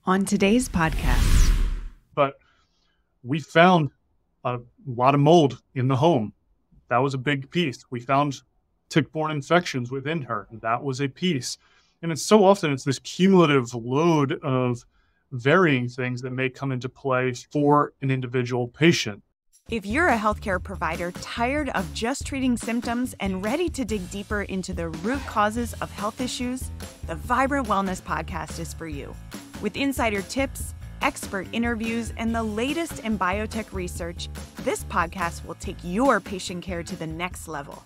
on today's podcast. But we found a lot of mold in the home. That was a big piece. We found tick-borne infections within her. That was a piece. And it's so often it's this cumulative load of varying things that may come into play for an individual patient. If you're a healthcare provider tired of just treating symptoms and ready to dig deeper into the root causes of health issues, the Vibrant Wellness Podcast is for you. With insider tips, expert interviews, and the latest in biotech research, this podcast will take your patient care to the next level.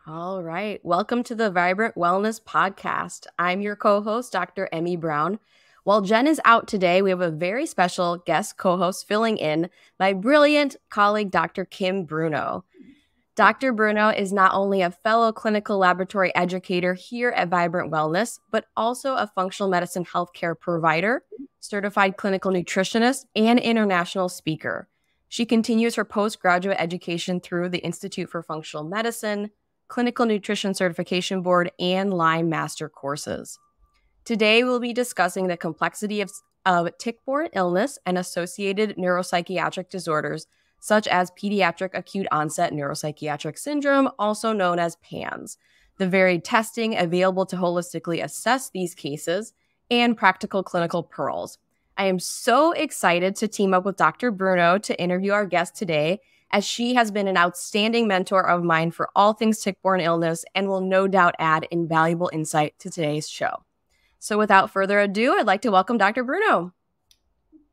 All right. Welcome to the Vibrant Wellness Podcast. I'm your co-host, Dr. Emmy Brown. While Jen is out today, we have a very special guest co-host filling in, my brilliant colleague, Dr. Kim Bruno. Dr. Bruno is not only a fellow clinical laboratory educator here at Vibrant Wellness, but also a functional medicine healthcare provider, certified clinical nutritionist, and international speaker. She continues her postgraduate education through the Institute for Functional Medicine, Clinical Nutrition Certification Board, and Lyme Master courses. Today, we'll be discussing the complexity of tick-borne illness and associated neuropsychiatric disorders, such as Pediatric Acute-onset Neuropsychiatric Syndrome, also known as PANDAS, the varied testing available to holistically assess these cases, and practical clinical pearls. I am so excited to team up with Dr. Bruno to interview our guest today, as she has been an outstanding mentor of mine for all things tick-borne illness and will no doubt add invaluable insight to today's show. So without further ado, I'd like to welcome Dr. Bruno.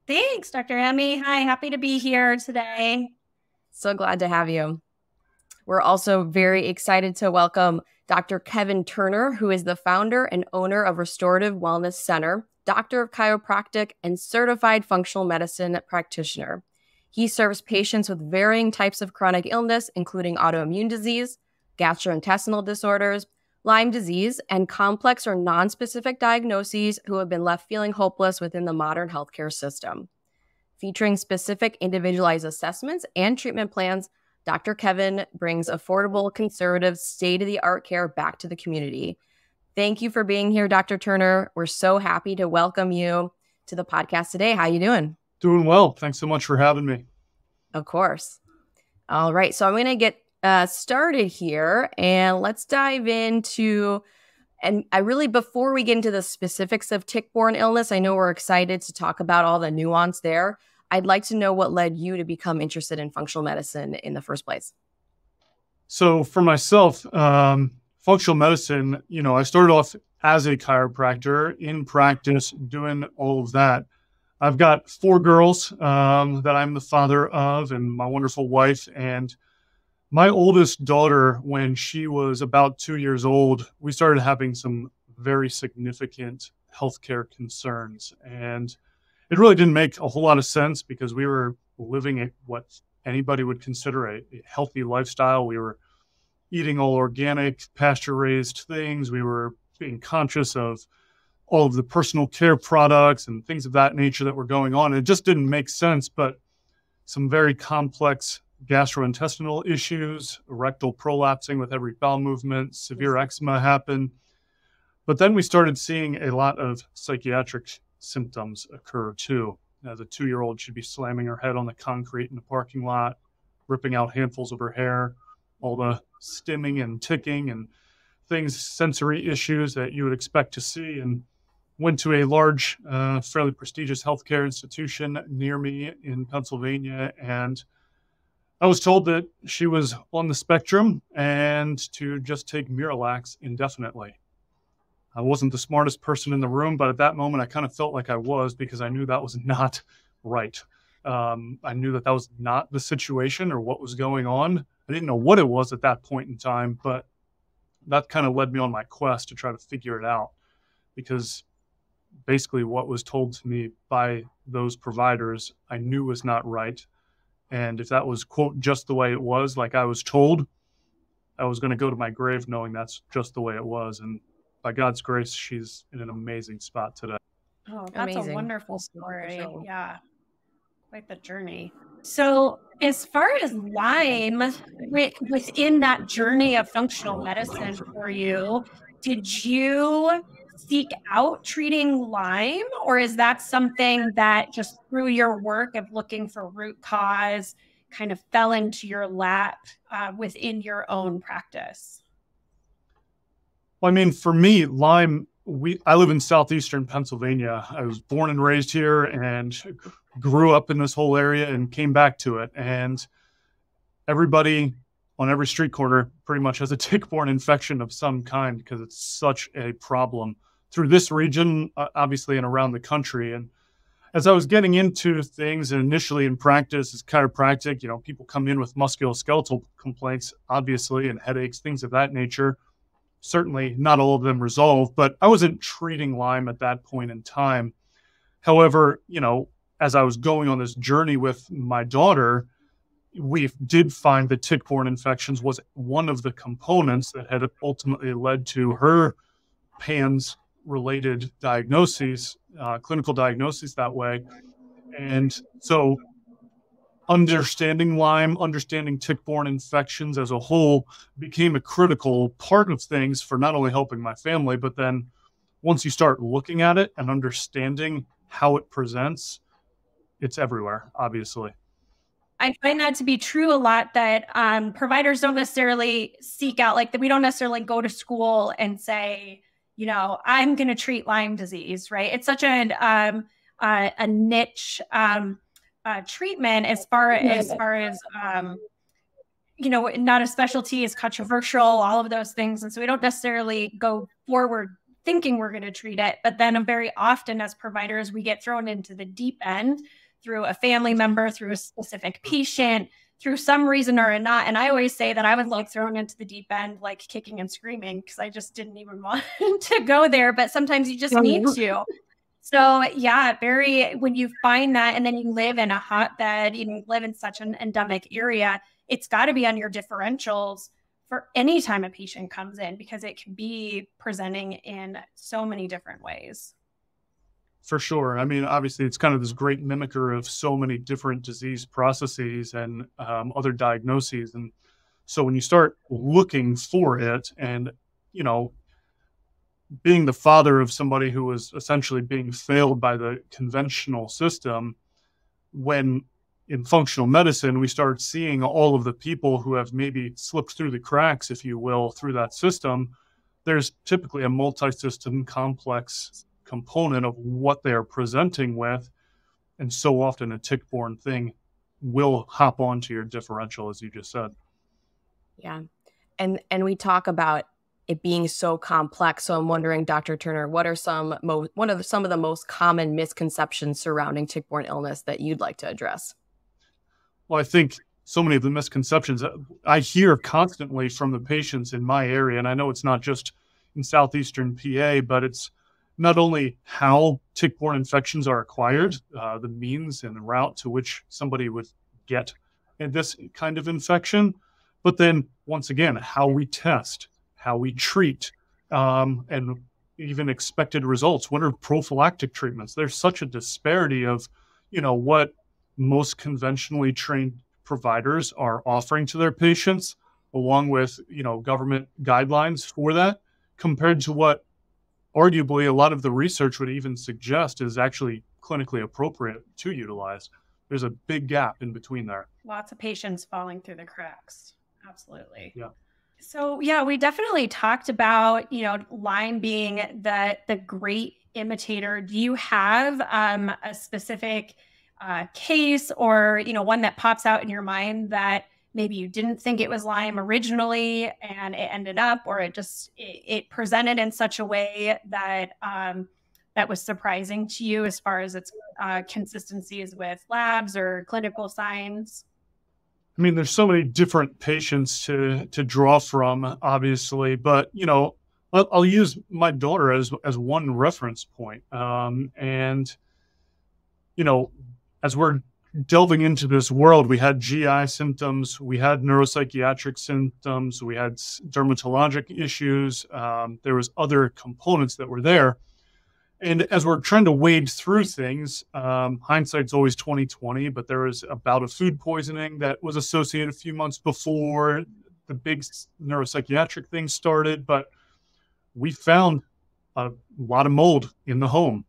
Thanks, Dr. Emmy. Hi, happy to be here today. So glad to have you. We're also very excited to welcome Dr. Kevin Turner, who is the founder and owner of Restorative Wellness Center, doctor of chiropractic, and certified functional medicine practitioner. He serves patients with varying types of chronic illness, including autoimmune disease, gastrointestinal disorders, Lyme disease, and complex or non-specific diagnoses who have been left feeling hopeless within the modern healthcare system. Featuring specific individualized assessments and treatment plans, Dr. Kevin brings affordable, conservative, state-of-the-art care back to the community. Thank you for being here, Dr. Turner. We're so happy to welcome you to the podcast today. How you doing? Doing well. Thanks so much for having me. Of course. All right. So I'm going to get started here, and let's dive into, and before we get into the specifics of tick-borne illness, I know we're excited to talk about all the nuance there. I'd like to know what led you to become interested in functional medicine in the first place. So for myself, functional medicine, I started off as a chiropractor in practice doing all of that. I've got 4 girls that I'm the father of, and my wonderful wife. And my oldest daughter, when she was about 2 years old, we started having some very significant healthcare concerns. And it really didn't make a whole lot of sense because we were living what anybody would consider a healthy lifestyle. We were eating all organic, pasture-raised things. We were being conscious of all of the personal care products and things of that nature that were going on. It just didn't make sense, but some very complex gastrointestinal issues, rectal prolapsing with every bowel movement, severe eczema happened. But then we started seeing a lot of psychiatric symptoms occur too. As a 2-year-old, she'd be slamming her head on the concrete in the parking lot, ripping out handfuls of her hair, all the stimming and ticking and things, sensory issues that you would expect to see. And went to a large, fairly prestigious healthcare institution near me in Pennsylvania, and I was told that she was on the spectrum and to just take Miralax indefinitely. I wasn't the smartest person in the room, but at that moment, I kind of felt like I was because I knew that was not right. I knew that was not the situation or what was going on. I didn't know what it was at that point in time, but that kind of led me on my quest to try to figure it out, because basically what was told to me by those providers, I knew was not right. And if that was, quote, just the way it was, like I was told, I was going to go to my grave knowing that's just the way it was. And by God's grace, she's in an amazing spot today. Oh, that's Amazing. a wonderful story. Yeah, quite the journey. So as far as Lyme, within that journey of functional medicine for you, did you seek out treating Lyme, or is that something that just through your work of looking for root cause kind of fell into your lap within your own practice? Well, I mean, for me, Lyme, I live in southeastern Pennsylvania. I was born and raised here and grew up in this whole area and came back to it. And everybody on every street corner pretty much has a tick-borne infection of some kind because it's such a problem through this region, obviously, and around the country. And as I was getting into things, and initially in practice as chiropractic, people come in with musculoskeletal complaints, obviously, and headaches, things of that nature. Certainly not all of them resolved, but I wasn't treating Lyme at that point in time. However, as I was going on this journey with my daughter, we did find that tick-borne infections was one of the components that had ultimately led to her PANDAS-related diagnoses, clinical diagnoses that way. And so understanding Lyme, understanding tick-borne infections as a whole became a critical part of things for not only helping my family, but then once you start looking at it and understanding how it presents, it's everywhere, obviously. I find that to be true a lot, that providers don't necessarily seek out, like, we don't necessarily go to school and say, I'm going to treat Lyme disease, right? It's such a niche treatment as far as not a specialty, is controversial, all of those things. And so we don't necessarily go forward thinking we're going to treat it. But then very often as providers, we get thrown into the deep end through a family member, through a specific patient, through some reason or not. And I always say that I was like thrown into the deep end, like kicking and screaming, because I just didn't even want to go there. But sometimes you just need to. So yeah, when you find that, and then you live in a hotbed, you live in such an endemic area, it's got to be on your differentials for any time a patient comes in, because it can be presenting in so many different ways. For sure. I mean, obviously, it's kind of this great mimicker of so many different disease processes and other diagnoses. And so when you start looking for it, and, being the father of somebody who was essentially being failed by the conventional system, when in functional medicine, we started seeing all of the people who have maybe slipped through the cracks, if you will, through that system, there's typically a multi-system complex component of what they are presenting with. And so often a tick-borne thing will hop onto your differential, as you just said. Yeah. And we talk about it being so complex. So I'm wondering, Dr. Turner, what are some of the most common misconceptions surrounding tick-borne illness that you'd like to address? Well, I think so many of the misconceptions I hear constantly from the patients in my area, and I know it's not just in southeastern PA, but it's not only how tick-borne infections are acquired, the means and the route to which somebody would get this kind of infection, but then once again, how we test, how we treat, and even expected results. What are prophylactic treatments? There's such a disparity of, what most conventionally trained providers are offering to their patients, along with, government guidelines for that, compared to what arguably a lot of the research would even suggest is actually clinically appropriate to utilize. There's a big gap in between there. Lots of patients falling through the cracks. Absolutely. Yeah. So yeah, we definitely talked about, Lyme being the great imitator. Do you have a specific case or, one that pops out in your mind that maybe you didn't think it was Lyme originally and it ended up, or it presented in such a way that that was surprising to you as far as its consistencies with labs or clinical signs? I mean, there's so many different patients to draw from, obviously, but, I'll use my daughter as one reference point. And, as we're delving into this world, we had GI symptoms, we had neuropsychiatric symptoms, we had dermatologic issues. There was other components that were there. And as we're trying to wade through things, hindsight's always 20/20, but there was a bout of food poisoning that was associated a few months before the big neuropsychiatric thing started. But we found a lot of mold in the home.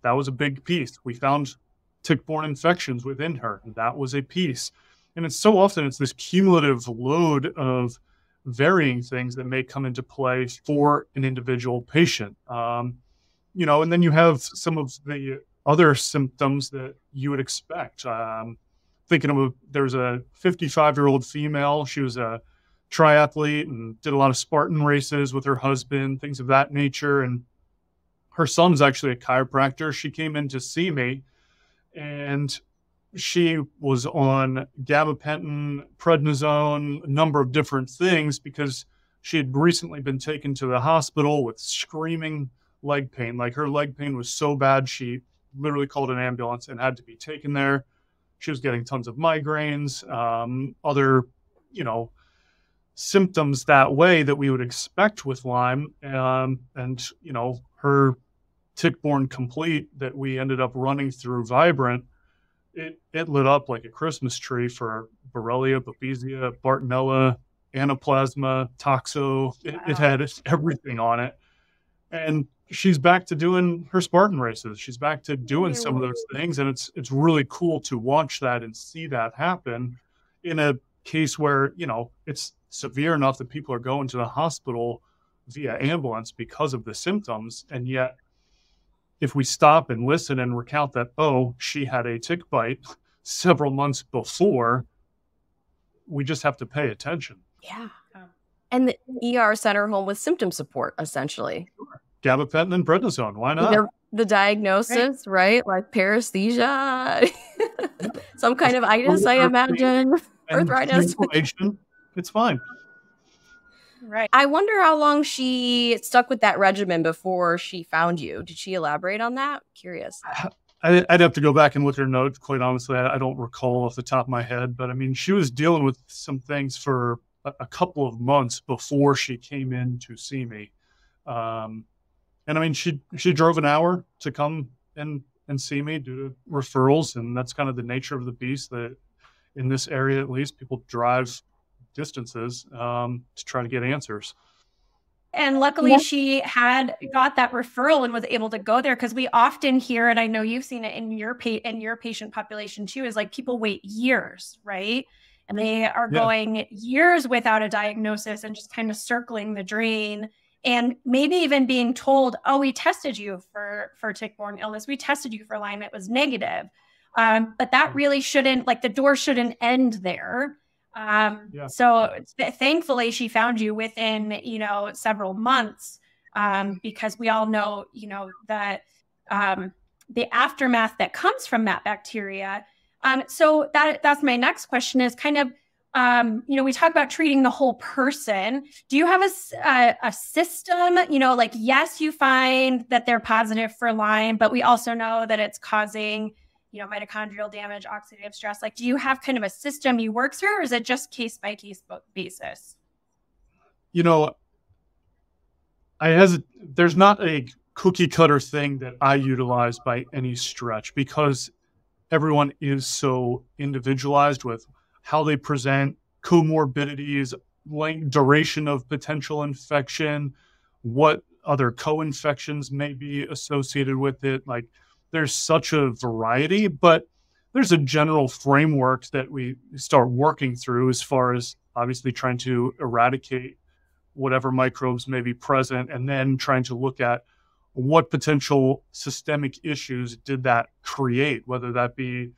That was a big piece. We found tick-borne infections within her. That was a piece. And it's so often it's this cumulative load of varying things that may come into play for an individual patient. You know, and then you have some of the other symptoms that you would expect. Thinking of there's a 55-year-old female. She was a triathlete and did a lot of Spartan races with her husband, things of that nature. And her son's actually a chiropractor. She came in to see me, and she was on gabapentin, prednisone, a number of different things because she had recently been taken to the hospital with screaming leg pain. Like her leg pain was so bad, she literally called an ambulance and had to be taken there. She was getting tons of migraines, other, you know, symptoms that way that we would expect with Lyme. And, you know, her Tickborne Complete that we ended up running through Vibrant, it lit up like a Christmas tree for Borrelia, Babesia, Bartonella, Anaplasma, Toxo. It had everything on it. And she's back to doing her Spartan races. She's back to doing some of those things. And it's really cool to watch that and see that happen in a case where, you know, it's severe enough that people are going to the hospital via ambulance because of the symptoms. And yet, if we stop and listen and recount that, oh, she had a tick bite several months before, we just have to pay attention. Yeah. And the ER sent her home with symptom support, essentially. Sure. Gabapentin and prednisone. Why not? The diagnosis, right? Like paresthesia, some kind of itis, I imagine. Arthritis. It's fine. Right. I wonder how long she stuck with that regimen before she found you. Did she elaborate on that? Curious. I'd have to go back and look at her notes. Quite honestly, I don't recall off the top of my head. But I mean, she was dealing with some things for a couple of months before she came in to see me. And I mean, she drove an hour to come and see me due to referrals. And that's kind of the nature of the beast, that in this area, at least, people drive distances to try to get answers. And luckily she had got that referral and was able to go there, because we often hear, and I know you've seen it in your patient population too, is like people wait years, right? And they are going years without a diagnosis and just kind of circling the drain, and maybe even being told, oh, we tested you for tick-borne illness. We tested you for Lyme. It was negative. But that really shouldn't, like, the door shouldn't end there. So thankfully she found you within, you know, several months, because we all know, you know, that the aftermath that comes from that bacteria. So that's my next question is kind of, you know, we talk about treating the whole person. Do you have a system, you know, like, yes, you find that they're positive for Lyme, but we also know that it's causing, you know, mitochondrial damage, oxidative stress. Like, do you have kind of a system you work through, or is it just case by case basis? You know, there's not a cookie cutter thing that I utilize by any stretch, because everyone is so individualized with how they present, comorbidities, length, duration of potential infection, what other co-infections may be associated with it. Like, there's such a variety, but there's a general framework that we start working through as far as obviously trying to eradicate whatever microbes may be present, and then trying to look at what potential systemic issues did that create, whether that be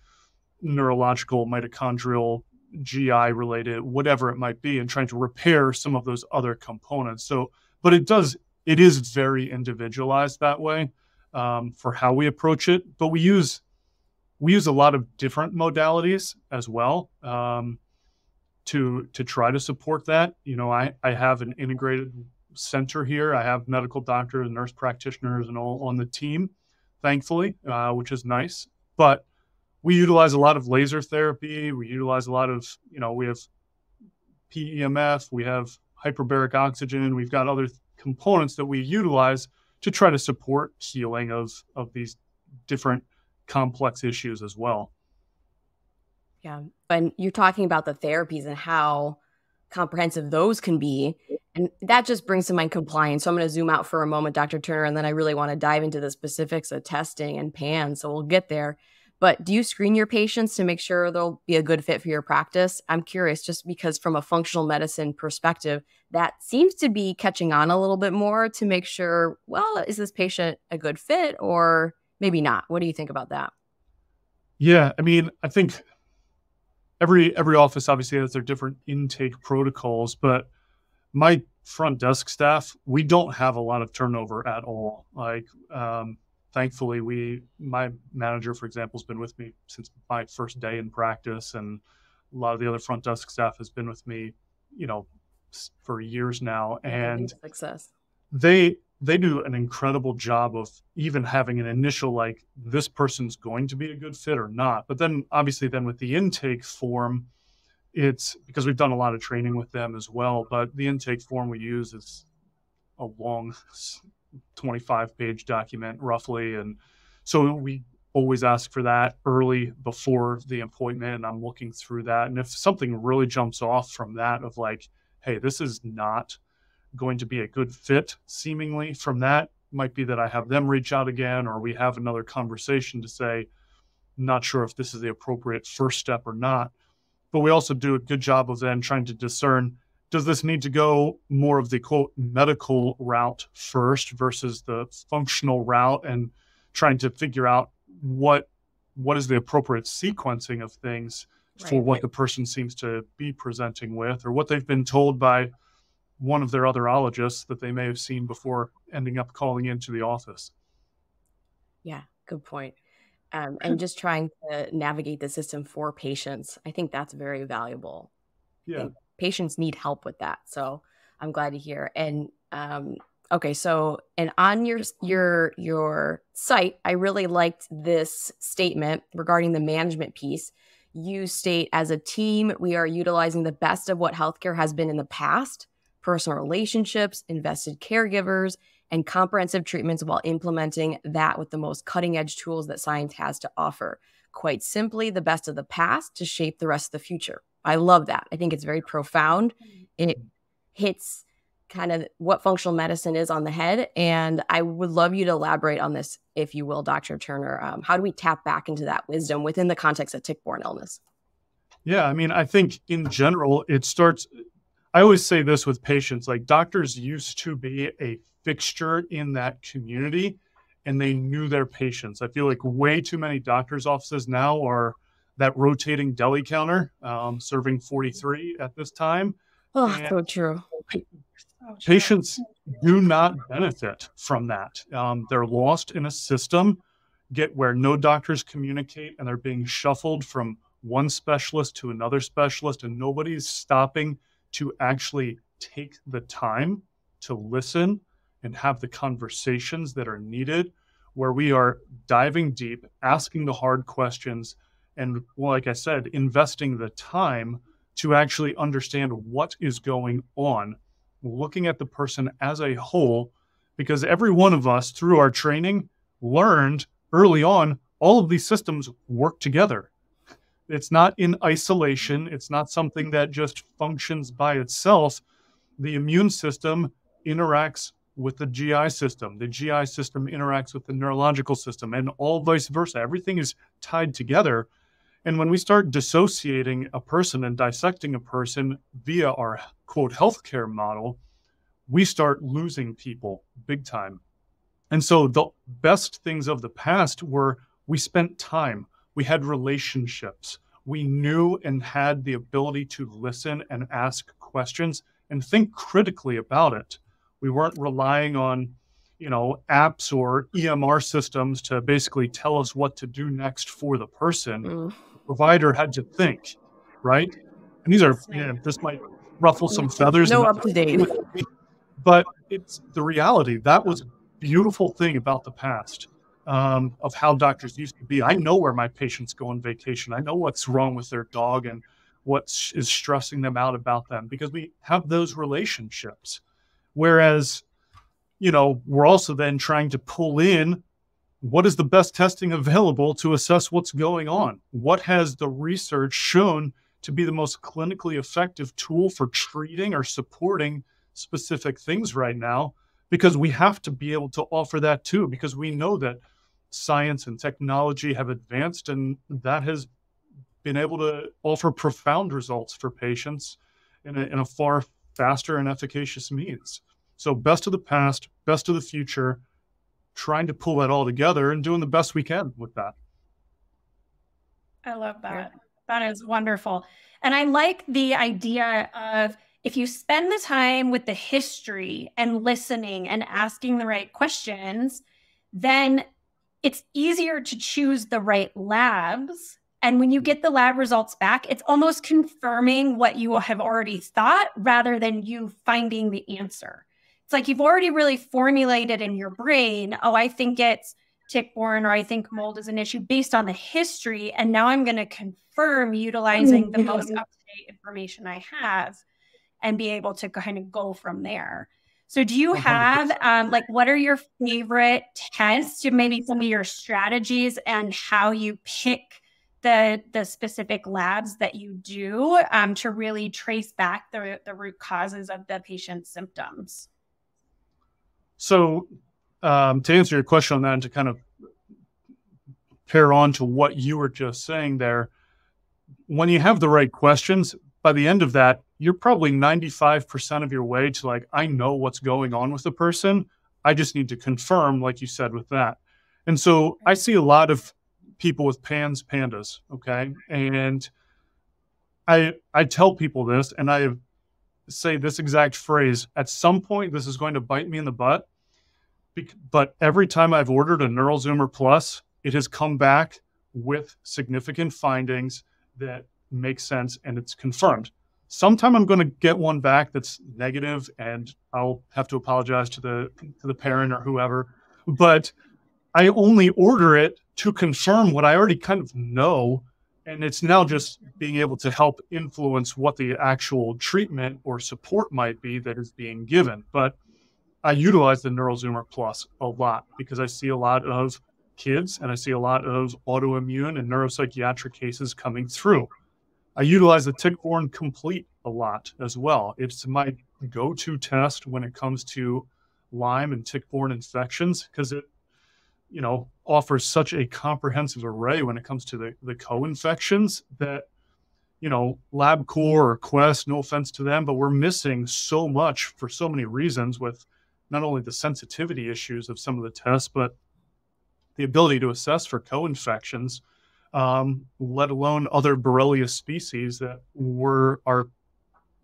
neurological, mitochondrial, GI related, whatever it might be, and trying to repair some of those other components. So, but it is very individualized that way. For how we approach it, but we use a lot of different modalities as well to try to support that. You know, I have an integrated center here. I have medical doctors and nurse practitioners and all on the team, thankfully, which is nice. But we utilize a lot of laser therapy. We utilize a lot of, you know, we have PEMF, we have hyperbaric oxygen. We've got other components that we utilize to try to support healing of these different complex issues as well. Yeah. And you're talking about the therapies and how comprehensive those can be. And that just brings to mind compliance. So I'm going to zoom out for a moment, Dr. Turner, and then I really want to dive into the specifics of testing and PANDAS. So we'll get there. But do you screen your patients to make sure they'll be a good fit for your practice? I'm curious, just because from a functional medicine perspective, that seems to be catching on a little bit more to make sure, well, is this patient a good fit or maybe not? What do you think about that? Yeah, I mean, I think every office obviously has their different intake protocols, but my front desk staff, we don't have a lot of turnover at all. Like, thankfully, my manager, for example, has been with me since my first day in practice, and a lot of the other front desk staff has been with me, for years now. And success. They do an incredible job of even having an initial, like, this person's going to be a good fit or not. But then obviously with the intake form, it's because we've done a lot of training with them as well, but the intake form we use is a long 25-page document roughly. And so we always ask for that early before the appointment, and I'm looking through that. And if something really jumps off from that of like, hey, this is not going to be a good fit seemingly from that, might be that I have them reach out again, or we have another conversation to say, not sure if this is the appropriate first step or not. But we also do a good job of then trying to discern, does this need to go more of the quote medical route first versus the functional route, and trying to figure out what is the appropriate sequencing of things for what the person seems to be presenting with, or what they've been told by one of their other ologists that they may have seen before ending up calling into the office. Yeah, good point. And just trying to navigate the system for patients. I think that's very valuable. Yeah. Patients need help with that. So I'm glad to hear. And okay, so and on your site, I really liked this statement regarding the management piece. You state, as a team, we are utilizing the best of what healthcare has been in the past, personal relationships, invested caregivers, and comprehensive treatments while implementing that with the most cutting-edge tools that science has to offer. Quite simply, the best of the past to shape the rest of the future. I love that. I think it's very profound. It hits kind of what functional medicine is on the head. And I would love you to elaborate on this, if you will, Dr. Turner. How do we tap back into that wisdom within the context of tick-borne illness? Yeah, I mean, I think in general, it starts, I always say this with patients, like, doctors used to be a fixture in that community and they knew their patients. I feel like way too many doctors' offices now are that rotating deli counter, serving 43 at this time. Oh, so true. Patients do not benefit from that. They're lost in a system where no doctors communicate, and they're being shuffled from one specialist to another specialist, and nobody's stopping to actually take the time to listen and have the conversations that are needed, where we are diving deep, asking the hard questions, and, well, like I said, investing the time to actually understand what is going on, looking at the person as a whole, because every one of us through our training learned early on all of these systems work together. It's not in isolation. It's not something that just functions by itself. The immune system interacts with the GI system. The GI system interacts with the neurological system, and all vice versa. Everything is tied together. And when we start dissociating a person and dissecting a person via our quote healthcare model, we start losing people big time. And so the best things of the past were we spent time, we had relationships, we knew and had the ability to listen and ask questions and think critically about it. We weren't relying on, apps or EMR systems to basically tell us what to do next for the person. The provider had to think, right? And these are, this might ruffle some feathers. No up to date. But it's the reality. That was a beautiful thing about the past, of how doctors used to be. I know where my patients go on vacation. I know what's wrong with their dog and what is stressing them out about them, because we have those relationships. Whereas, we're also then trying to pull in what is the best testing available to assess what's going on. What has the research shown to be the most clinically effective tool for treating or supporting specific things right now, because we have to be able to offer that too, because we know that science and technology have advanced, and that has been able to offer profound results for patients in a far faster and efficacious means. So best of the past, best of the future, trying to pull that all together and doing the best we can with that. I love that. That is wonderful. And I like the idea of, if you spend the time with the history and listening and asking the right questions, then it's easier to choose the right labs. And when you get the lab results back, it's almost confirming what you have already thought rather than you finding the answer. It's like you've already really formulated in your brain, oh, I think it's tick-borne, or I think mold is an issue based on the history. And now I'm going to confirm utilizing the most up-to-date information I have and be able to kind of go from there. So do you have, like, what are your favorite tests, or maybe some of your strategies and how you pick the specific labs that you do to really trace back the root causes of the patient's symptoms? So to answer your question on that, and to kind of pair on to what you were just saying there, when you have the right questions, by the end of that, you're probably 95% of your way to, like, I know what's going on with the person. I just need to confirm, like you said, with that. And so I see a lot of people with PANDAS, okay? And I tell people this, and I say this exact phrase: at some point, this is going to bite me in the butt. But every time I've ordered a NeuroZoomer Plus, it has come back with significant findings that make sense, and it's confirmed. Sometime I'm going to get one back that's negative, and I'll have to apologize to the parent or whoever. But I only order it to confirm what I already kind of know, and it's now just being able to help influence what the actual treatment or support might be that is being given. But I utilize the NeuroZoomer Plus a lot because I see a lot of kids and I see a lot of autoimmune and neuropsychiatric cases coming through. I utilize the Tickborne Complete a lot as well. It's my go-to test when it comes to Lyme and tick-borne infections, because it, offers such a comprehensive array when it comes to the co-infections that, LabCorp or Quest, no offense to them, but we're missing so much for so many reasons, with not only the sensitivity issues of some of the tests, but the ability to assess for co-infections, let alone other Borrelia species that are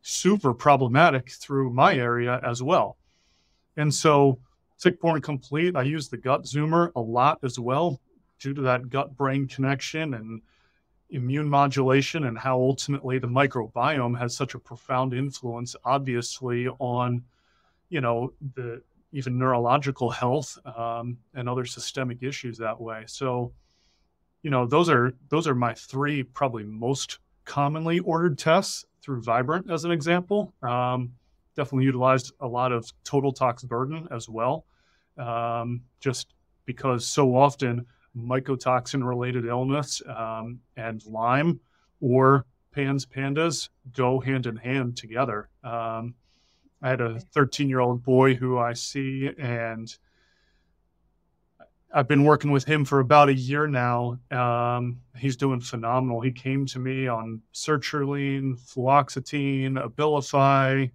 super problematic through my area as well. And so Tickborne Complete, I use the Gut Zoomer a lot as well, due to that gut-brain connection and immune modulation, and how ultimately the microbiome has such a profound influence, obviously, on the even neurological health and other systemic issues that way. So, those are my three probably most commonly ordered tests through Vibrant, as an example. Definitely utilized a lot of total tox burden as well, just because so often mycotoxin related illness and Lyme or PANDAS go hand in hand together. I had a 13-year-old boy who I see, and I've been working with him for about a year now. He's doing phenomenal. He came to me on sertraline, fluoxetine, Abilify,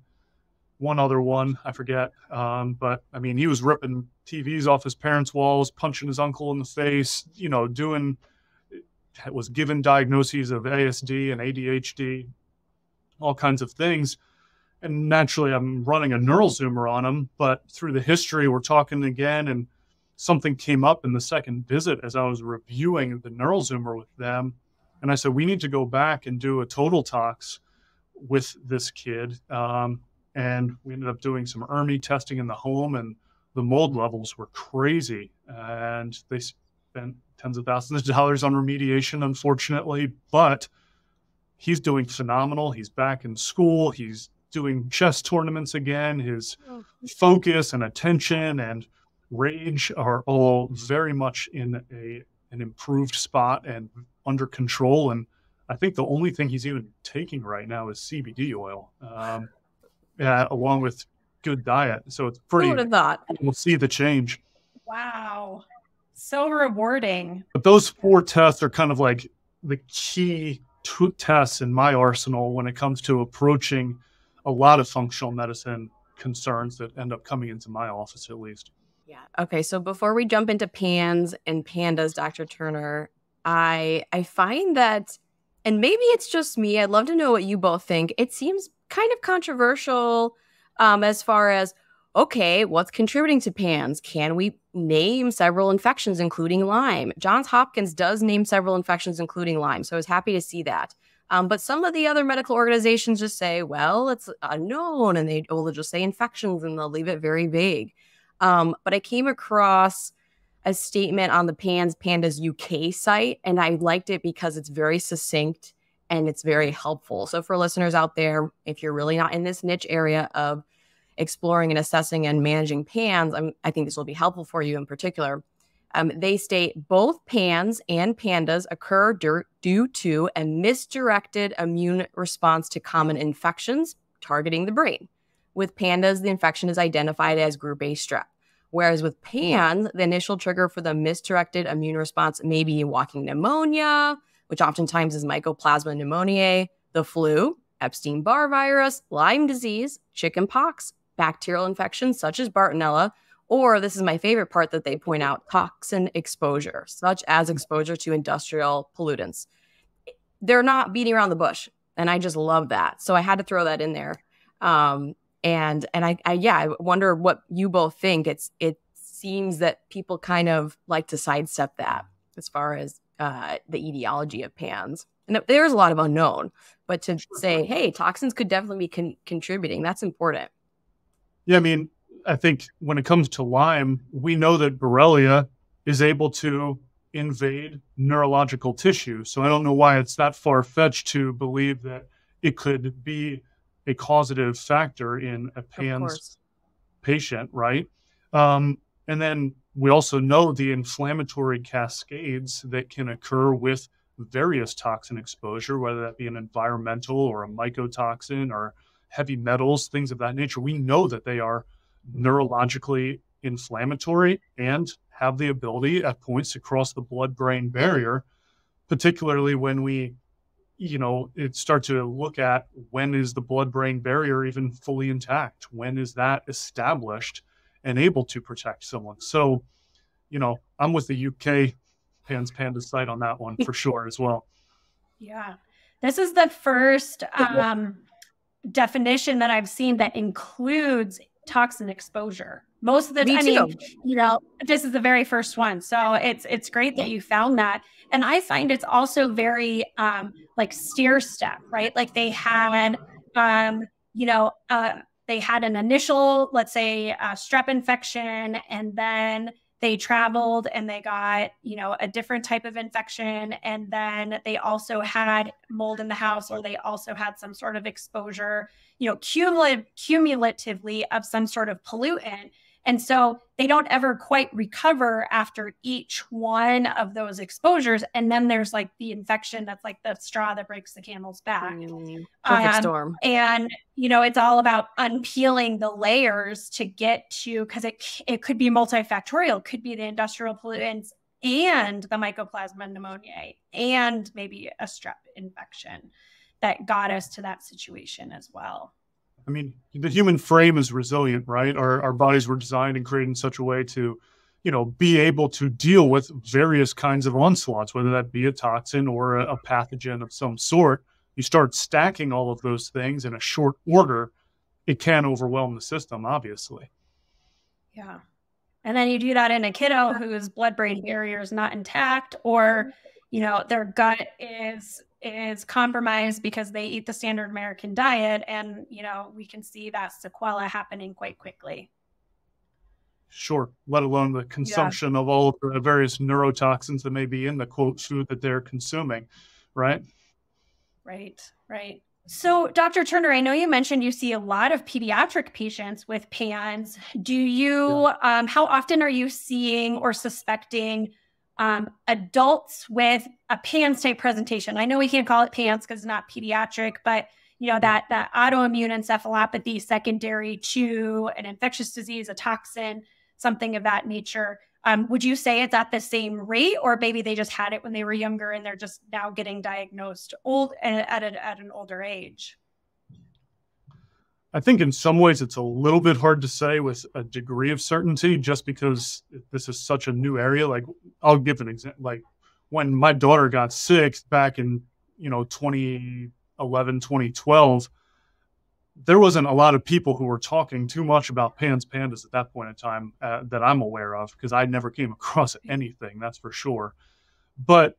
one other one, I forget. But I mean, he was ripping TVs off his parents' walls, punching his uncle in the face, was given diagnoses of ASD and ADHD, all kinds of things. And naturally, I'm running a NeuroZoomer on him, but through the history, we're talking again, and something came up in the second visit as I was reviewing the NeuroZoomer with them. And I said, we need to go back and do a total tox with this kid. And we ended up doing some ERMI testing in the home, and the mold levels were crazy. And they spent tens of thousands of dollars on remediation, unfortunately, but he's doing phenomenal. He's back in school. He's doing chess tournaments again. His focus and attention and rage are all very much in an improved spot and under control. And I think the only thing he's even taking right now is CBD oil, along with good diet. So it's Who pretty, would have thought? we'll see the change. Wow. So rewarding. But those 4 tests are kind of like the key tests in my arsenal when it comes to approaching a lot of functional medicine concerns that end up coming into my office, at least. Yeah. Okay. So before we jump into PANS and PANDAS, Dr. Turner, I find that, and maybe it's just me, I'd love to know what you both think. It seems kind of controversial as far as, okay, what's contributing to PANS? Can we name several infections, including Lyme? Johns Hopkins does name several infections, including Lyme. So I was happy to see that. But some of the other medical organizations just say, well, it's unknown, and they'll just say infections, and they'll leave it very vague. But I came across a statement on the PANDAS UK site, and I liked it because it's very succinct and it's very helpful. So for listeners out there, if you're really not in this niche area of exploring and assessing and managing PANS, I think this will be helpful for you in particular. They state both PANS and PANDAS occur due to a misdirected immune response to common infections targeting the brain. With PANDAS, the infection is identified as group A strep. Whereas with PANS, the initial trigger for the misdirected immune response may be walking pneumonia, which oftentimes is Mycoplasma pneumoniae, the flu, Epstein-Barr virus, Lyme disease, chickenpox, bacterial infections such as Bartonella, or this is my favorite part that they point out, toxin exposure, such as exposure to industrial pollutants. They're not beating around the bush, and I just love that. So I had to throw that in there. And I wonder what you both think. It seems that people kind of like to sidestep that as far as the etiology of PANS. And there's a lot of unknown, but to say, hey, toxins could definitely be contributing, that's important. Yeah, I mean, I think when it comes to Lyme, we know that Borrelia is able to invade neurological tissue. So I don't know why it's that far-fetched to believe that it could be a causative factor in a PANS patient, right? And then we also know the inflammatory cascades that can occur with various toxin exposure, whether that be an environmental or a mycotoxin or heavy metals, things of that nature. We know that they are neurologically inflammatory and have the ability at points to cross the blood-brain barrier, particularly when we start to look at when is the blood-brain barrier even fully intact? When is that established and able to protect someone? So, I'm with the UK PANDAS site on that one for sure as well. Yeah. This is the first definition that I've seen that includes toxin exposure. Most of the time, this is the very first one. So it's great that you found that. And I find it's also very like stair step, right? Like they had, they had an initial, let's say, strep infection, and then they traveled and they got, a different type of infection. And then they also had mold in the house, or they also had some sort of exposure, cumulatively of some sort of pollutant. And so they don't ever quite recover after each one of those exposures. And then there's like the infection that's like the straw that breaks the camel's back. Perfect storm. And, it's all about unpeeling the layers to get to, because it could be multifactorial. It could be the industrial pollutants and the Mycoplasma pneumoniae and maybe a strep infection that got us to that situation as well. I mean, the human frame is resilient, right? Our bodies were designed and created in such a way to, be able to deal with various kinds of onslaughts, whether that be a toxin or a pathogen of some sort. You start stacking all of those things in a short order, it can overwhelm the system, obviously. Yeah. And then you do that in a kiddo whose blood-brain barrier is not intact, or, their gut is compromised because they eat the standard American diet. And, we can see that sequela happening quite quickly. Sure. Let alone the consumption of all of the various neurotoxins that may be in the quote food that they're consuming. Right. Right. So, Dr. Turner, I know you mentioned you see a lot of pediatric patients with PANS. Do you, how often are you seeing or suspecting adults with a PANS type presentation? I know we can't call it PANS because it's not pediatric, but, that autoimmune encephalopathy secondary to an infectious disease, a toxin, something of that nature. Would you say it's at the same rate, or maybe they just had it when they were younger and they're just now getting diagnosed at an older age? I think in some ways it's a little bit hard to say with a degree of certainty, just because this is such a new area. Like, I'll give an example. Like, when my daughter got sick back in 2011, 2012, there wasn't a lot of people who were talking too much about PANDAS at that point in time that I'm aware of, because I never came across anything, that's for sure. But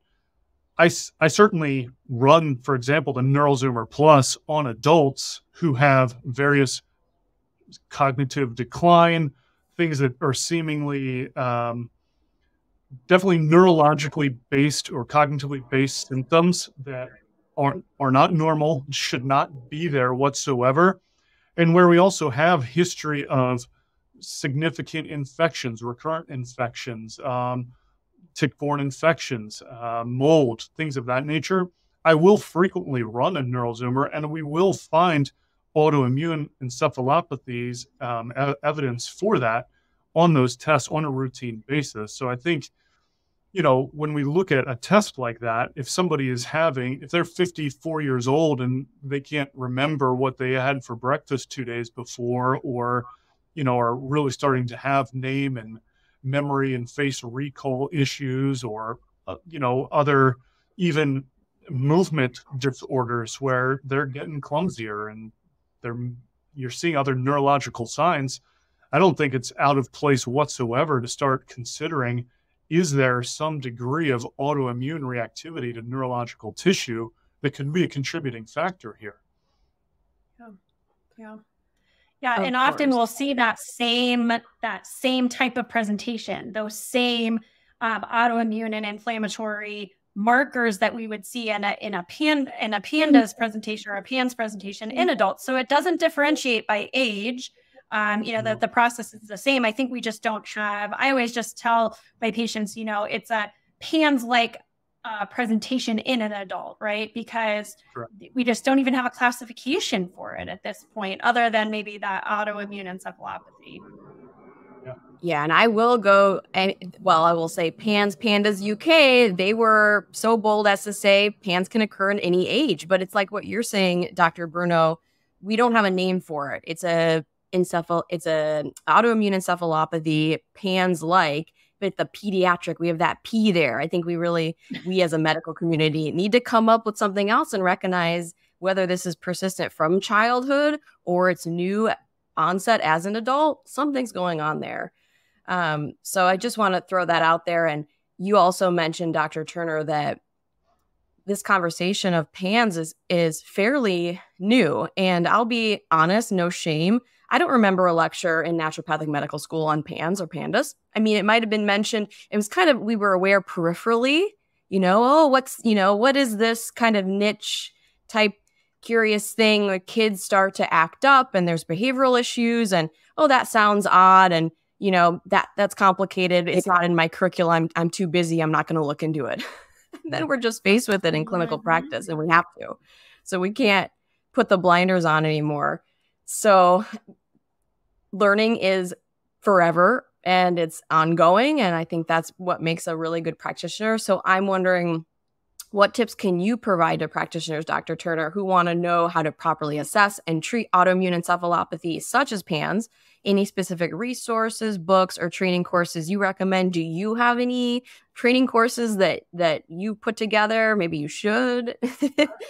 I certainly run, for example, the NeuroZoomer Plus on adults who have various cognitive decline, things that are seemingly definitely neurologically based or cognitively based symptoms that are not normal, should not be there whatsoever, and where we also have history of significant infections, recurrent infections, tick-borne infections, mold, things of that nature. I will frequently run a NeuroZoomer, and we will find autoimmune encephalopathies, evidence for that on those tests on a routine basis. So I think, when we look at a test like that, if somebody is if they're 54 years old and they can't remember what they had for breakfast 2 days before, or, are really starting to have name and memory and face recall issues, or, other even movement disorders where they're getting clumsier and you're seeing other neurological signs, I don't think it's out of place whatsoever to start considering, is there some degree of autoimmune reactivity to neurological tissue that could be a contributing factor here? Yeah, and often we'll see that same type of presentation, those same autoimmune and inflammatory markers that we would see in a PANDAS presentation or a PANS presentation in adults. So it doesn't differentiate by age. The process is the same. I think we just don't have, I always just tell my patients, it's a PANS-like presentation in an adult, right? Because we just don't even have a classification for it at this point, other than maybe that autoimmune encephalopathy. Yeah, and I will I will say PANDAS UK, they were so bold as to say PANS can occur in any age, but it's like what you're saying, Dr. Bruno, we don't have a name for it. It's an autoimmune encephalopathy, PANS-like, but the pediatric, we have that P there. I think we as a medical community need to come up with something else and recognize whether this is persistent from childhood or it's new onset as an adult. Something's going on there. So I just want to throw that out there. And you also mentioned, Dr. Turner, that this conversation of PANS is fairly new. And I'll be honest, no shame, I don't remember a lecture in naturopathic medical school on PANS or PANDAS. I mean, it might have been mentioned. It was kind of, we were aware peripherally, what is this kind of niche type curious thing where kids start to act up and there's behavioral issues and, that sounds odd. And, that's complicated. It's not in my curriculum. I'm too busy. I'm not going to look into it. Then we're just faced with it in clinical practice, and we have to. So we can't put the blinders on anymore. So learning is forever and it's ongoing. And I think that's what makes a really good practitioner. So I'm wondering, what tips can you provide to practitioners, Dr. Turner, who want to know how to properly assess and treat autoimmune encephalopathy, such as PANS? Any specific resources, books, or training courses you recommend? Do you have any training courses that you put together? Maybe you should.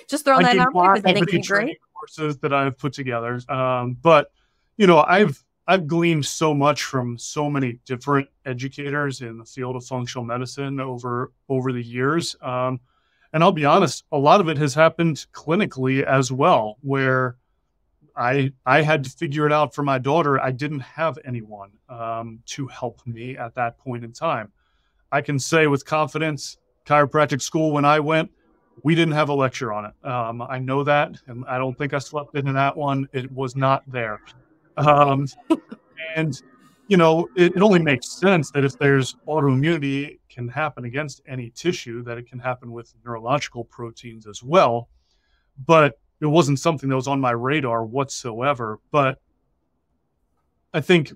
Just throw that out there because I think it'd be great. Courses that I've put together, but I've gleaned so much from so many different educators in the field of functional medicine over the years. And I'll be honest, a lot of it has happened clinically as well, where I had to figure it out for my daughter. I didn't have anyone to help me at that point in time. I can say with confidence, chiropractic school, when I went, we didn't have a lecture on it. I know that, and I don't think I slept into that one. It was not there. And, it only makes sense that if there's autoimmunity can happen against any tissue, that it can happen with neurological proteins as well. But, it wasn't something that was on my radar whatsoever. But I think,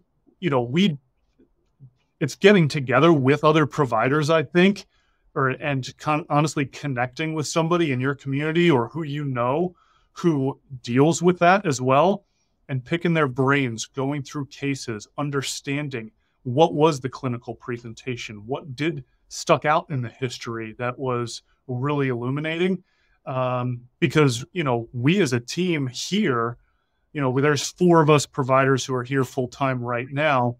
it's getting together with other providers, I think, and honestly connecting with somebody in your community or who deals with that as well, and picking their brains, going through cases, understanding what was the clinical presentation, what did stuck out in the history that was really illuminating. Because, we as a team here, there's 4 of us providers who are here full-time right now.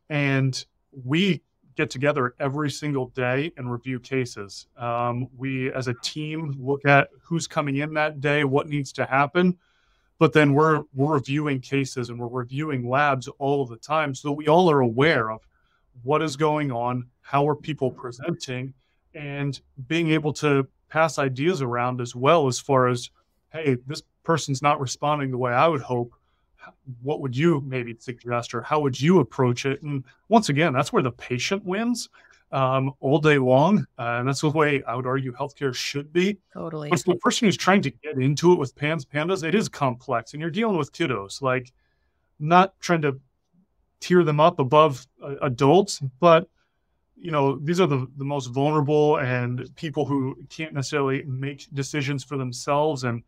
And we get together every single day and review cases. We, as a team, look at who's coming in that day, what needs to happen, but then we're reviewing cases and we're reviewing labs all of the time, so that we all are aware of what is going on, how are people presenting, and being able to pass ideas around as well, as far as, hey, this person's not responding the way I would hope. What would you maybe suggest, or how would you approach it? And once again, that's where the patient wins all day long. And that's the way I would argue healthcare should be. Totally. But for the person who's trying to get into it with PANDAS, it is complex, and you're dealing with kiddos, like, not trying to tier them up above adults, but these are the most vulnerable and people who can't necessarily make decisions for themselves, and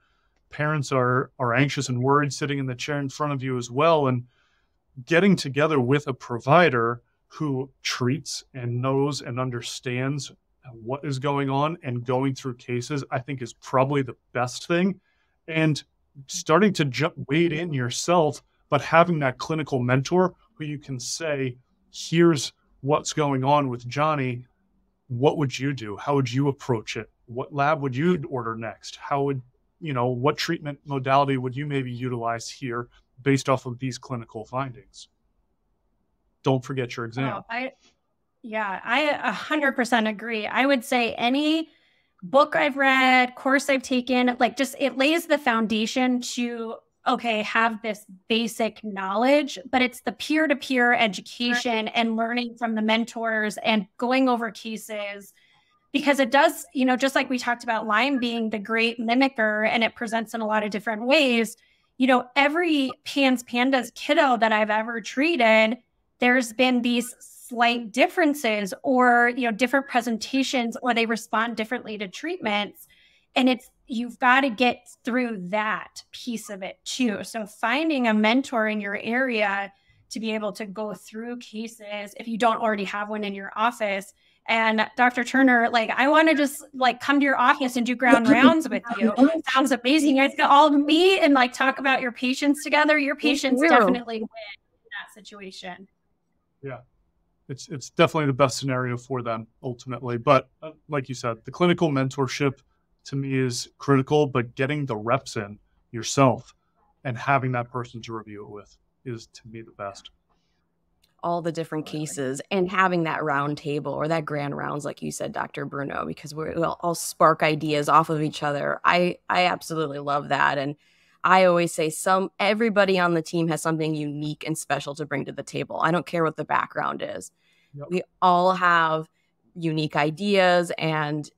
parents are anxious and worried sitting in the chair in front of you as well. And getting together with a provider who treats and knows and understands what is going on and going through cases, I think, is probably the best thing. And starting to wade in yourself, but having that clinical mentor who you can say, here's what's going on with Johnny. What would you do? How would you approach it? What lab would you order next? What treatment modality would you maybe utilize here based off of these clinical findings? Don't forget your exam. I 100% agree. I would say any book I've read, course I've taken, it lays the foundation to, have this basic knowledge, but it's the peer-to-peer education and learning from the mentors and going over cases. Because it does, just like we talked about Lyme being the great mimicker, and it presents in a lot of different ways, every PANDAS kiddo that I've ever treated, there's been these slight differences or, different presentations, or they respond differently to treatments. And you've got to get through that piece of it too. So finding a mentor in your area to be able to go through cases, if you don't already have one in your office. And Dr. Turner, I want to just come to your office and do ground rounds with you. It sounds amazing. You guys can all meet and talk about your patients together. Your patients definitely win in that situation. Yeah, it's definitely the best scenario for them ultimately. But like you said, the clinical mentorship to me is critical, but getting the reps in yourself and having that person to review it with is, to me, the best. All the different cases and having that round table or that grand rounds, like you said, Dr. Bruno, because we'll all spark ideas off of each other. I absolutely love that. And I always say everybody on the team has something unique and special to bring to the table. I don't care what the background is. Yep. We all have unique ideas, and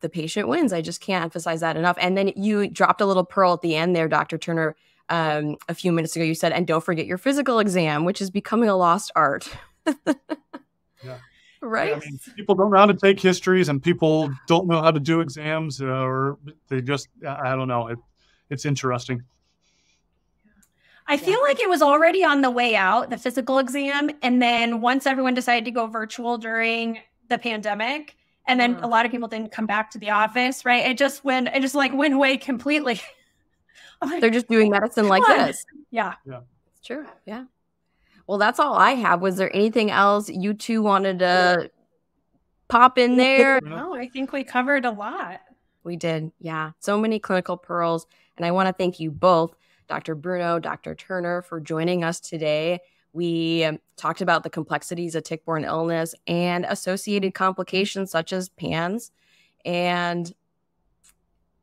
the patient wins. I just can't emphasize that enough. And then you dropped a little pearl at the end there, Dr. Turner. A few minutes ago, you said, and don't forget your physical exam, which is becoming a lost art. Yeah. Right. Yeah, people don't know how to take histories, and people don't know how to do exams, or they just, I don't know. It's interesting. I feel like it was already on the way out, the physical exam. And then once everyone decided to go virtual during the pandemic, and then a lot of people didn't come back to the office, right? It just went away completely. They're just doing medicine like this. Yeah. It's true. Yeah. Well, that's all I have. Was there anything else you two wanted to pop in there? No, I think we covered a lot. We did. Yeah. So many clinical pearls. And I want to thank you both, Dr. Bruno, Dr. Turner, for joining us today. We talked about the complexities of tick-borne illness and associated complications such as PANS, and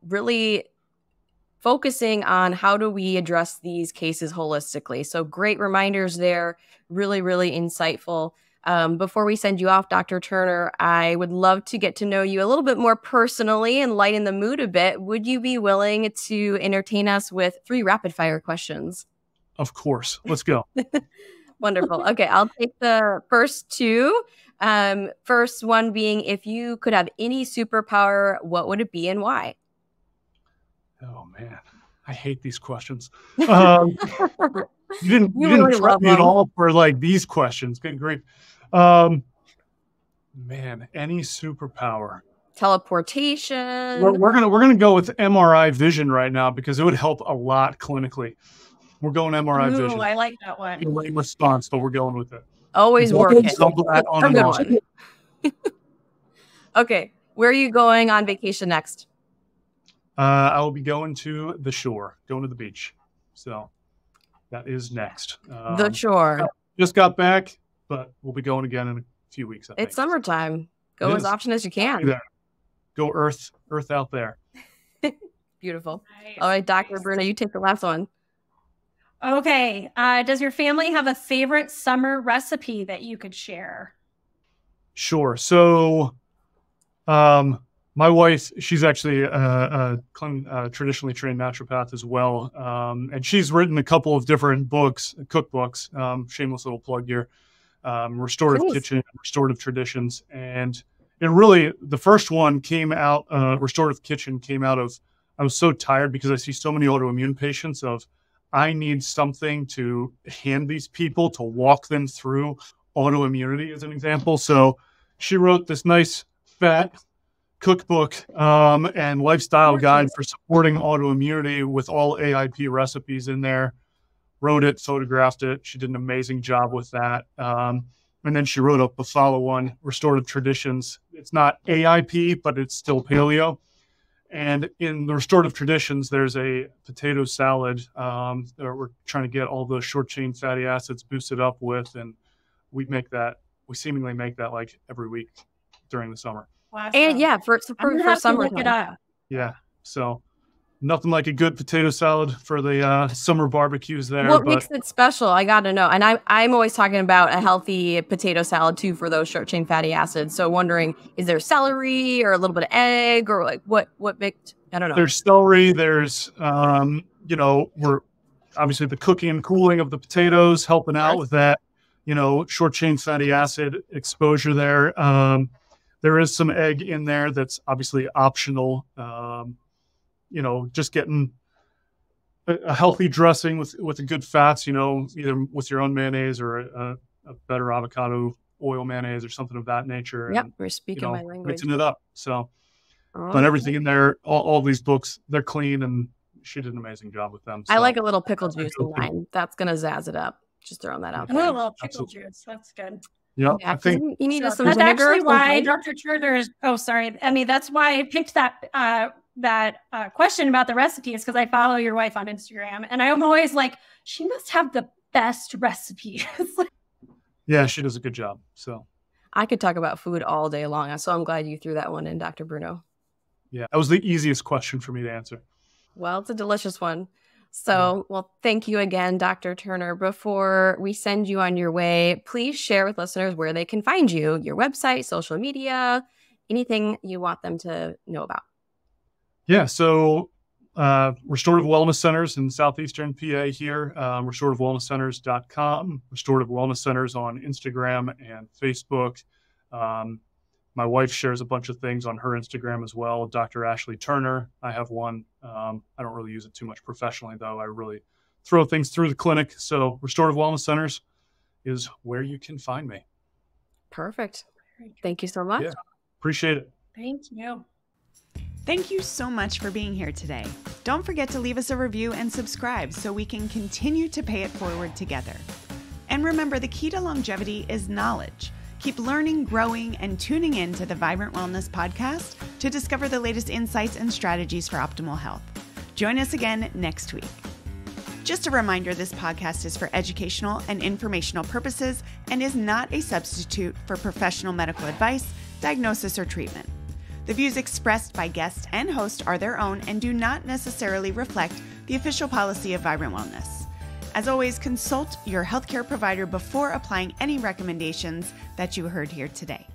really focusing on how do we address these cases holistically. So great reminders there, really, really insightful. Before we send you off, Dr. Turner, I would love to get to know you a little bit more personally and lighten the mood a bit. Would you be willing to entertain us with 3 rapid fire questions? Of course. Let's go. Wonderful. Okay, I'll take the first 2. First one being, if you could have any superpower, what would it be and why? Oh, man. I hate these questions. You didn't really prep me at all for like these questions. Good grief. Man, any superpower. Teleportation. We're gonna go with MRI vision right now because it would help a lot clinically. We're going MRI vision. I like that one. Lame response, but we're going with it. Always working. Okay, where are you going on vacation next? I will be going to the shore, going to the beach. So that is next. The shore. Just got back, but we'll be going again in a few weeks. I think. It's summertime. Go as often as you can. Go Earth out there. Beautiful. Nice. All right, Dr. Bruno, you take the last one. Okay. Does your family have a favorite summer recipe that you could share? Sure. So, my wife, she's actually a traditionally trained naturopath as well. And she's written a couple of different books, cookbooks, shameless little plug here, Restorative Kitchen, Restorative Traditions. And it really, the first one came out, Restorative Kitchen came out of, I was so tired because I see so many autoimmune patients of, I need something to hand these people to walk them through autoimmunity as an example. So she wrote this nice fat cookbook and lifestyle guide for supporting autoimmunity with all AIP recipes in there. Wrote it, photographed it. She did an amazing job with that. And then she wrote up a follow-on, Restorative Traditions. It's not AIP, but it's still paleo. And in the Restorative Traditions, there's a potato salad that we're trying to get all those short-chain fatty acids boosted up with. And we seemingly make that like every week during the summer. Wow. And yeah, for summer. Look it up. Yeah. So nothing like a good potato salad for the summer barbecues there. What makes it special? I got to know. And I'm always talking about a healthy potato salad too for those short chain fatty acids. So wondering, is there celery or a little bit of egg or like what makes, I don't know. There's celery. There's, we're obviously the cooking and cooling of the potatoes, helping out with that, short chain fatty acid exposure there. There is some egg in there that's obviously optional. Just getting a healthy dressing with a good fats, either with your own mayonnaise or a better avocado oil mayonnaise or something of that nature. Yep, and, we're speaking my language. Mixing it up. So, but everything in there, all these books, they're clean, and she did an amazing job with them. So. I like a little pickle juice in mine. That's going to zazz it up. Just throwing that out there. A little pickle juice. That's good. Yeah, I think you need some that's vinegar. Actually why Dr. Turner is. Oh, sorry. I mean, that's why I picked that question about the recipe is because I follow your wife on Instagram, and I'm always like, she must have the best recipes. Yeah, she does a good job. So I could talk about food all day long. So I'm glad you threw that one in, Dr. Bruno. Yeah, that was the easiest question for me to answer. Well, it's a delicious one. So, well, thank you again, Dr. Turner. Before we send you on your way, please share with listeners where they can find you, your website, social media, anything you want them to know about. Yeah, so Restorative Wellness Centers in Southeastern PA here, restorativewellnesscenters.com, Restorative Wellness Centers on Instagram and Facebook. My wife shares a bunch of things on her Instagram as well, Dr. Ashley Turner. I have one. I don't really use it too much professionally, though. I really throw things through the clinic. So Restorative Wellness Centers is where you can find me. Perfect. Thank you so much. Yeah, appreciate it. Thank you. Thank you so much for being here today. Don't forget to leave us a review and subscribe so we can continue to pay it forward together. And remember, the key to longevity is knowledge. Keep learning, growing, and tuning in to the Vibrant Wellness podcast to discover the latest insights and strategies for optimal health. Join us again next week. Just a reminder, this podcast is for educational and informational purposes and is not a substitute for professional medical advice, diagnosis, or treatment. The views expressed by guest and host are their own and do not necessarily reflect the official policy of Vibrant Wellness. As always, consult your healthcare provider before applying any recommendations that you heard here today.